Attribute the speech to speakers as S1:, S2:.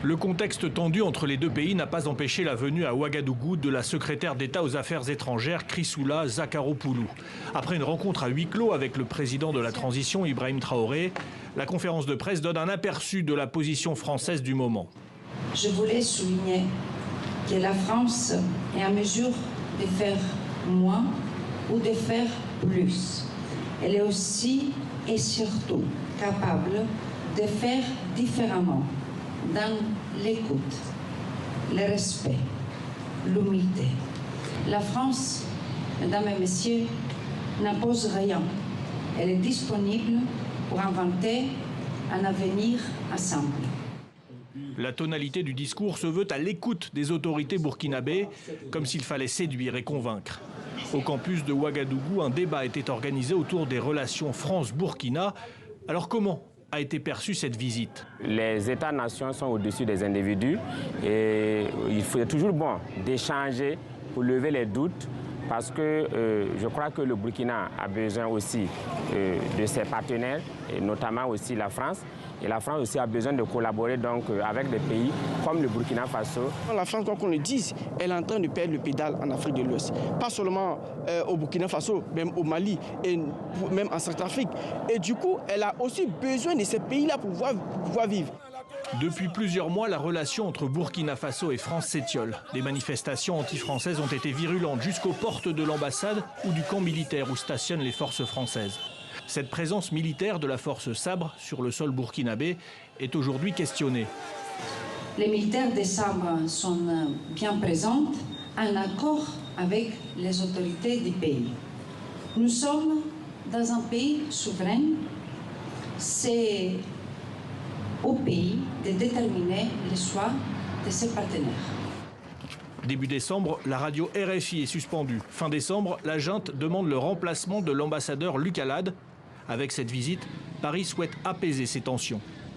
S1: Le contexte tendu entre les deux pays n'a pas empêché la venue à Ouagadougou de la secrétaire d'État aux Affaires étrangères Chrysoula Zakharopoulou. Après une rencontre à huis clos avec le président de la transition Ibrahim Traoré, la conférence de presse donne un aperçu de la position française du moment.
S2: Je voulais souligner que la France est en mesure de faire moins ou de faire plus. Elle est aussi et surtout capable de faire différemment dans l'écoute, le respect, l'humilité. La France, mesdames et messieurs, n'impose rien. Elle est disponible pour inventer un avenir ensemble.
S1: La tonalité du discours se veut à l'écoute des autorités burkinabées, comme s'il fallait séduire et convaincre. Au campus de Ouagadougou, un débat était organisé autour des relations France-Burkina. Alors comment a été perçue cette visite?
S3: Les États-nations sont au-dessus des individus et il est toujours bon d'échanger pour lever les doutes parce que je crois que le Burkina a besoin aussi de ses partenaires, et notamment aussi la France. Et la France aussi a besoin de collaborer donc, avec des pays comme le Burkina Faso.
S4: La France, quoi qu'on le dise, elle est en train de perdre le pédale en Afrique de l'Ouest. Pas seulement au Burkina Faso, même au Mali et même en Centrafrique. Et du coup, elle a aussi besoin de ces pays-là pour pouvoir vivre.
S1: Depuis plusieurs mois, la relation entre Burkina Faso et France s'étiole. Des manifestations anti-françaises ont été virulentes jusqu'aux portes de l'ambassade ou du camp militaire où stationnent les forces françaises. Cette présence militaire de la force Sabre sur le sol burkinabé est aujourd'hui questionnée.
S2: Les militaires des Sabres sont bien présents en accord avec les autorités du pays. Nous sommes dans un pays souverain. C'est au pays de déterminer le choix de ses partenaires.
S1: Début décembre, la radio RFI est suspendue. Fin décembre, la junte demande le remplacement de l'ambassadeur Luc Alade. Avec cette visite, Paris souhaite apaiser ces tensions.